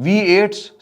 V8s,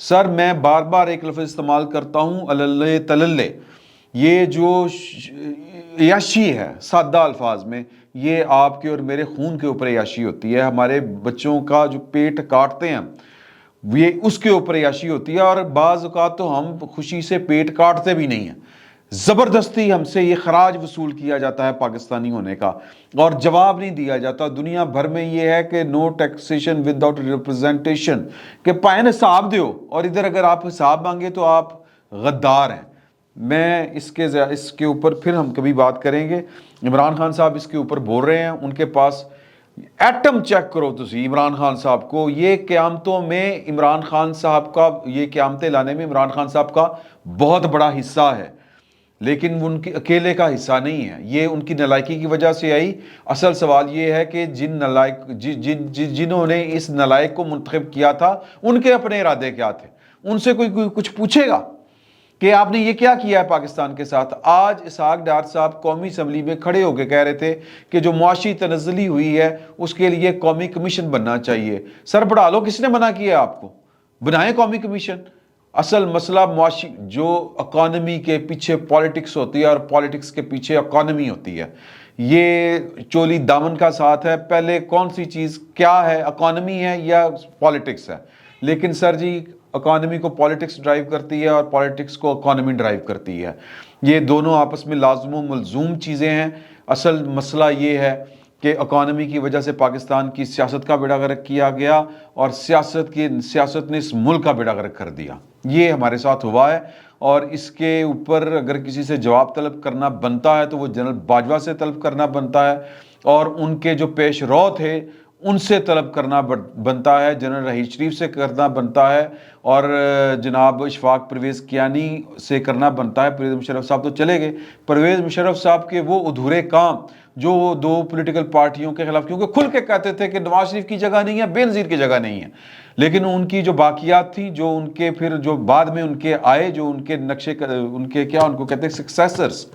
سر میں بار بار ایک لفظ استعمال کرتا ہوں، اللہ تللے، یہ جو عیاشی ہے سادہ الفاظ میں، یہ آپ کے اور میرے خون کے اوپر عیاشی ہوتی ہے. ہمارے بچوں کا جو پیٹ کاٹتے ہیں یہ اس کے اوپر عیاشی ہوتی ہے، اور بعض اوقات تو ہم خوشی سے پیٹ کاٹتے بھی نہیں ہیں، زبردستی ہم سے یہ خراج وصول کیا جاتا ہے پاکستانی ہونے کا، اور جواب نہیں دیا جاتا. دنیا بھر میں یہ ہے کہ نو ٹیکسیشن وداؤٹ ریپرزنٹیشن، کہ پائن حساب دیو، اور ادھر اگر آپ حساب مانگے تو آپ غدار ہیں. میں اس کے اوپر پھر ہم کبھی بات کریں گے. عمران خان صاحب اس کے اوپر بول رہے ہیں، ان کے پاس ایٹم چیک کرو تسی عمران خان صاحب کو. یہ قیامتوں میں عمران خان صاحب کا، یہ قیامتیں لانے میں عمران خان صاحب کا بہت بڑا حصہ ہے، لیکن وہ ان کے اکیلے کا حصہ نہیں ہے. یہ ان کی نالائکی کی وجہ سے آئی. اصل سوال یہ ہے کہ جنہوں نے اس نالائق کو منتخب کیا تھا ان کے اپنے ارادے کیا تھے؟ ان سے کوئی کچھ پوچھے گا کہ آپ نے یہ کیا کیا ہے پاکستان کے ساتھ؟ آج اسحاق ڈار صاحب قومی اسمبلی میں کھڑے ہو کے کہہ رہے تھے کہ جو معاشی تنزلی ہوئی ہے اس کے لیے قومی کمیشن بننا چاہیے. سر بڑھا لو، کس نے منع کیا آپ کو؟ بنائیں قومی کمیشن. اصل مسئلہ معاشی، جو اکانومی کے پیچھے پالیٹکس ہوتی ہے اور پالیٹکس کے پیچھے اکانومی ہوتی ہے، یہ چولی دامن کا ساتھ ہے. پہلے کون سی چیز کیا ہے، اکانومی ہے یا پالیٹکس ہے؟ لیکن سر جی، اکانومی کو پالیٹکس ڈرائیو کرتی ہے اور پالیٹکس کو اکانومی ڈرائیو کرتی ہے. یہ دونوں آپس میں لازم و ملزوم چیزیں ہیں. اصل مسئلہ یہ ہے کہ اکانومی کی وجہ سے پاکستان کی سیاست کا بیڑا غرق کیا گیا، اور سیاست نے اس ملک کا بیڑا غرق کر دیا. یہ ہمارے ساتھ ہوا ہے، اور اس کے اوپر اگر کسی سے جواب طلب کرنا بنتا ہے تو وہ جنرل باجوہ سے طلب کرنا بنتا ہے، اور ان کے جو پیش رو تھے ان سے طلب کرنا بنتا ہے، جنرل رحیل شریف سے کرنا بنتا ہے، اور جناب اشفاق پرویز کیانی سے کرنا بنتا ہے. پرویز مشرف صاحب تو چلے گئے. پرویز مشرف صاحب کے وہ ادھورے کام جو دو پولیٹیکل پارٹیوں کے خلاف، کیونکہ کھل کے کہتے تھے کہ نواز شریف کی جگہ نہیں ہے، بے نظیر کی جگہ نہیں ہے، لیکن ان کی جو باقیات تھی، جو ان کے پھر جو بعد میں ان کے آئے، جو ان کے نقشے، ان کے کیا ان کو کہتے ہیں سکسیسرز،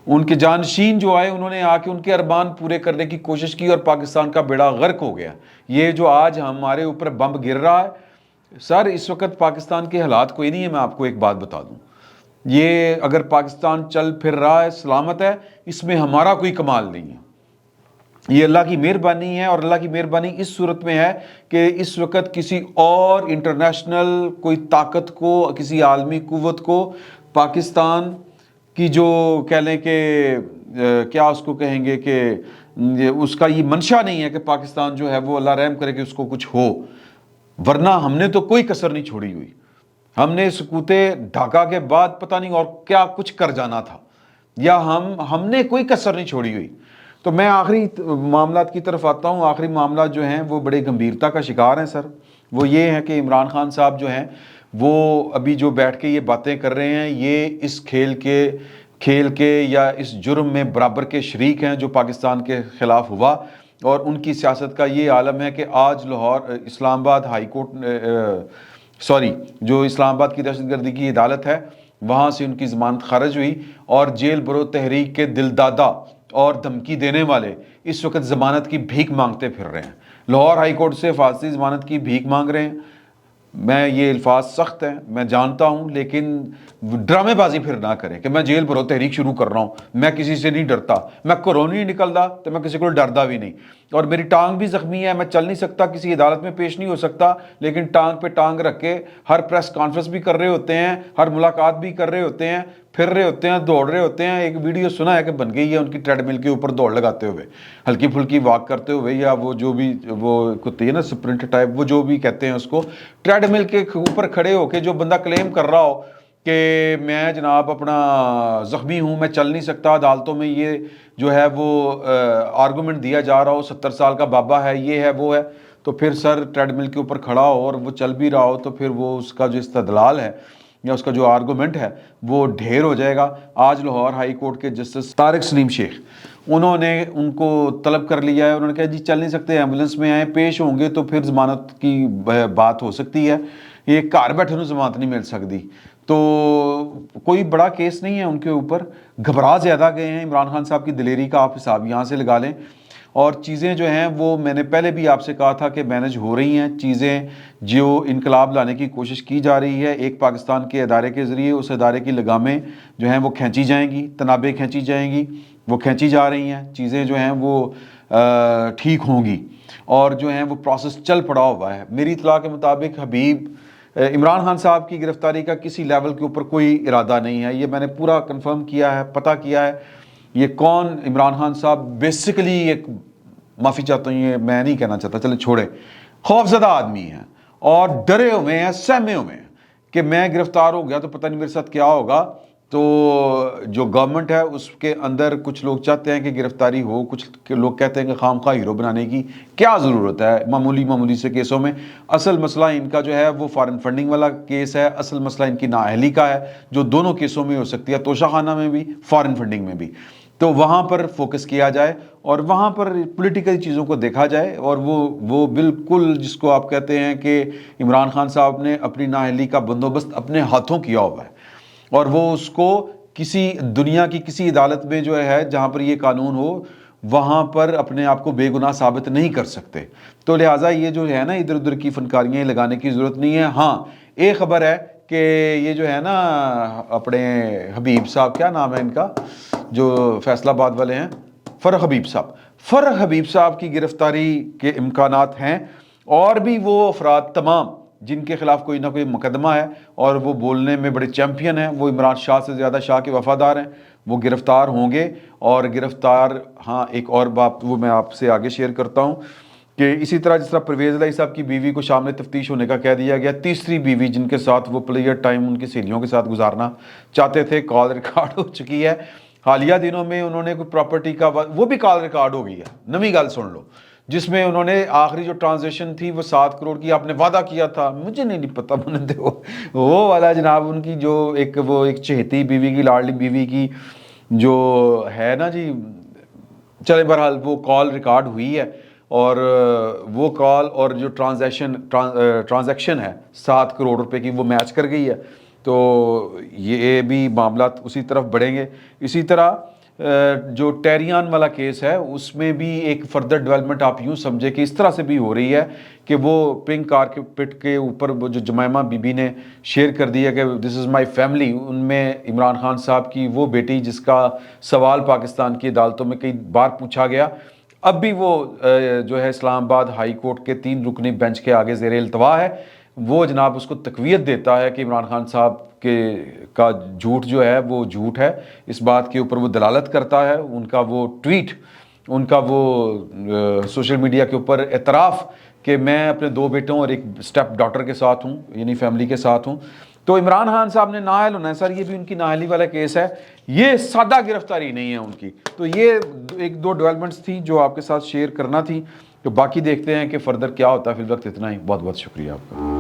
ان کے جانشین جو آئے، انہوں نے آ کے ان کے ارمان پورے کرنے کی کوشش کی، اور پاکستان کا بیڑا غرق ہو گیا. یہ جو آج ہمارے اوپر بمب گر رہا ہے سر، اس وقت پاکستان کے حالات کوئی نہیں ہے. میں آپ کو ایک بات بتا دوں، یہ اگر پاکستان چل پھر رہا ہے، سلامت ہے، اس میں ہمارا کوئی کمال نہیں ہے. یہ اللہ کی مہربانی ہے، اور اللہ کی مہربانی اس صورت میں ہے کہ اس وقت کسی اور انٹرنیشنل کوئی طاقت کو، کسی عالمی قوت کو پاکستان کی جو کہہ لیں کہ کیا اس کو کہیں گے کہ اس کا یہ منشا نہیں ہے کہ پاکستان جو ہے وہ اللہ رحم کرے کہ اس کو کچھ ہو. ورنہ ہم نے تو کوئی کسر نہیں چھوڑی ہوئی. ہم نے سکوت ڈھاکہ کے بعد پتہ نہیں اور کیا کچھ کر جانا تھا، یا ہم نے کوئی کسر نہیں چھوڑی ہوئی. تو میں آخری معاملات کی طرف آتا ہوں. آخری معاملات جو ہیں وہ بڑے گمبھیرتا کا شکار ہیں سر. وہ یہ ہے کہ عمران خان صاحب جو ہیں وہ ابھی جو بیٹھ کے یہ باتیں کر رہے ہیں، یہ اس کھیل کے یا اس جرم میں برابر کے شریک ہیں جو پاکستان کے خلاف ہوا. اور ان کی سیاست کا یہ عالم ہے کہ آج لاہور اسلام آباد ہائی کورٹ جو اسلام آباد کی دہشت گردی کی عدالت ہے، وہاں سے ان کی ضمانت خارج ہوئی، اور جیل برو تحریک کے دل دادا اور دھمکی دینے والے اس وقت ضمانت کی بھیک مانگتے پھر رہے ہیں. لاہور ہائی کورٹ سے حفاظتی ضمانت کی بھیک مانگ رہے ہیں. میں یہ الفاظ سخت ہیں، میں جانتا ہوں، لیکن ڈرامے بازی پھر نہ کریں کہ میں جیل برو تحریک شروع کر رہا ہوں. میں کسی سے نہیں ڈرتا، میں کورونی نہیں نکلتا تو میں کسی کو ڈردا بھی نہیں. اور میری ٹانگ بھی زخمی ہے، میں چل نہیں سکتا، کسی عدالت میں پیش نہیں ہو سکتا، لیکن ٹانگ پہ ٹانگ رکھ کے ہر پریس کانفرنس بھی کر رہے ہوتے ہیں، ہر ملاقات بھی کر رہے ہوتے ہیں، پھر رہے ہوتے ہیں، دوڑ رہے ہوتے ہیں. ایک ویڈیو سنا ہے کہ بن گئی ہے ان کی ٹریڈ مل کے اوپر دوڑ لگاتے ہوئے، ہلکی پھلکی واک کرتے ہوئے، یا وہ جو بھی وہ ہوتی ہے نا سپرنٹ ٹائپ، وہ جو بھی کہتے ہیں اس کو، ٹریڈ مل کے اوپر کھڑے ہو کے جو بندہ کلیم کر رہا ہو کہ میں جناب اپنا زخمی ہوں، میں چل نہیں سکتا، عدالتوں میں یہ جو ہے وہ آرگومنٹ دیا جا رہا ہو 70 سال کا بابا ہے، یہ ہے وہ ہے، تو پھر سر ٹریڈ مل کے اوپر کھڑا ہو اور وہ چل بھی رہا ہو تو پھر وہ اس کا جو استدلال ہے یا اس کا جو آرگومنٹ ہے وہ ڈھیر ہو جائے گا. آج لاہور ہائی کورٹ کے جسٹس طارق سلیم شیخ، انہوں نے ان کو طلب کر لیا ہے. انہوں نے کہا جی چل نہیں سکتے، ایمبولینس میں آئیں، پیش ہوں گے تو پھر ضمانت کی بات ہو سکتی ہے، یہ گھر بیٹھے انہوں ضمانت نہیں مل سکتی. تو کوئی بڑا کیس نہیں ہے ان کے اوپر، گھبرا زیادہ گئے ہیں. عمران خان صاحب کی دلیری کا آپ حساب یہاں سے لگا لیں. اور چیزیں جو ہیں وہ میں نے پہلے بھی آپ سے کہا تھا کہ مینج ہو رہی ہیں چیزیں، جو انقلاب لانے کی کوشش کی جا رہی ہے ایک پاکستان کے ادارے کے ذریعے، اس ادارے کی لگامیں جو ہیں وہ کھینچی جائیں گی، تنابیں کھینچی جائیں گی، وہ کھینچی جا رہی ہیں، چیزیں جو ہیں وہ ٹھیک ہوں گی، اور جو ہیں وہ پروسیس چل پڑا ہوا ہے۔ میری اطلاع کے مطابق عمران خان صاحب کی گرفتاری کا کسی لیول کے اوپر کوئی ارادہ نہیں ہے، یہ میں نے پورا کنفرم کیا ہے، پتہ کیا ہے۔ یہ کون عمران خان صاحب بیسیکلی ایک، معافی چاہتا ہوں یہ میں نہیں کہنا چاہتا، چلے چھوڑے، خوفزدہ آدمی ہیں اور ڈرے ہوئے ہیں، سہمے ہوئے ہیں کہ میں گرفتار ہو گیا تو پتہ نہیں میرے ساتھ کیا ہوگا۔ تو جو گورنمنٹ ہے اس کے اندر کچھ لوگ چاہتے ہیں کہ گرفتاری ہو، کچھ لوگ کہتے ہیں کہ خام خواہ ہیرو بنانے کی کیا ضرورت ہے معمولی سے کیسوں میں۔ اصل مسئلہ ان کا جو ہے وہ فارن فنڈنگ والا کیس ہے، اصل مسئلہ ان کی نااہلی کا ہے، جو دونوں کیسوں میں ہو سکتی ہے، توشہ خانہ میں بھی، فارن فنڈنگ میں بھی۔ تو وہاں پر فوکس کیا جائے اور وہاں پر پولیٹیکل چیزوں کو دیکھا جائے، اور وہ بالکل جس کو آپ کہتے ہیں کہ عمران خان صاحب نے اپنی نااہلی کا بندوبست اپنے ہاتھوں کیا ہوا ہے، اور وہ اس کو کسی دنیا کی کسی عدالت میں جو ہے جہاں پر یہ قانون ہو وہاں پر اپنے آپ کو بے گناہ ثابت نہیں کر سکتے۔ تو لہٰذا یہ جو ہے نا ادھر ادھر کی فنکاریاں لگانے کی ضرورت نہیں ہے۔ ہاں ایک خبر ہے کہ یہ جو ہے نا اپنے حبیب صاحب، کیا نام ہے ان کا جو فیصل آباد والے ہیں، فرح حبیب صاحب کی گرفتاری کے امکانات ہیں، اور بھی وہ افراد تمام جن کے خلاف کوئی نہ کوئی مقدمہ ہے اور وہ بولنے میں بڑے چیمپئن ہیں، وہ عمران شاہ سے زیادہ شاہ کے وفادار ہیں، وہ گرفتار ہوں گے۔ اور گرفتار، ہاں ایک اور بات وہ میں آپ سے آگے شیئر کرتا ہوں کہ اسی طرح جس طرح پرویز الہی صاحب کی بیوی کو شامل تفتیش ہونے کا کہہ دیا گیا، تیسری بیوی جن کے ساتھ وہ پلیئر ٹائم ان کی سہیلیوں کے ساتھ گزارنا چاہتے تھے، کال ریکارڈ ہو چکی ہے۔ حالیہ دنوں میں انہوں نے کوئی پراپرٹی کا وہ بھی کال ریکارڈ ہو گئی ہے، نمی گل سن لو، جس میں انہوں نے آخری جو ٹرانزیکشن تھی وہ 7 کروڑ کی آپ نے وعدہ کیا تھا، مجھے نہیں پتا وہ والا جناب، ان کی جو ایک چہیتی بیوی کی، لاڈلی بیوی کی جو ہے نا جی، چلے بہرحال وہ کال ریکارڈ ہوئی ہے، اور وہ کال اور جو ٹرانزیکشن ہے 7 کروڑ روپے کی وہ میچ کر گئی ہے۔ تو یہ بھی معاملات اسی طرف بڑھیں گے۔ اسی طرح جو ٹیریان والا کیس ہے اس میں بھی ایک فردر ڈیولپمنٹ آپ یوں سمجھے کہ اس طرح سے بھی ہو رہی ہے کہ وہ پنک کارپیٹ کے اوپر وہ جو جمائمہ بی بی نے شیئر کر دیا کہ دس از مائی فیملی، ان میں عمران خان صاحب کی وہ بیٹی جس کا سوال پاکستان کی عدالتوں میں کئی بار پوچھا گیا، اب بھی وہ جو ہے اسلام آباد ہائی کورٹ کے 3 رکنی بینچ کے آگے زیر التوا ہے، وہ جناب اس کو تقویت دیتا ہے کہ عمران خان صاحب کا جھوٹ جو ہے وہ جھوٹ ہے، اس بات کے اوپر وہ دلالت کرتا ہے۔ ان کا وہ ٹویٹ، ان کا وہ سوشل میڈیا کے اوپر اعتراف کہ میں اپنے 2 بیٹوں اور ایک سٹیپ ڈاٹر کے ساتھ ہوں، یعنی فیملی کے ساتھ ہوں۔ تو عمران خان صاحب نے نااہل ہونا ہے سر، یہ بھی ان کی نااہلی والا کیس ہے، یہ سادہ گرفتاری نہیں ہے ان کی۔ تو یہ 1-2 ڈیولپمنٹس تھی جو آپ کے ساتھ شیئر کرنا تھی، تو باقی دیکھتے ہیں کہ فردر کیا ہوتا ہے۔ فی الوقت اتنا ہی، بہت بہت شکریہ آپ کا۔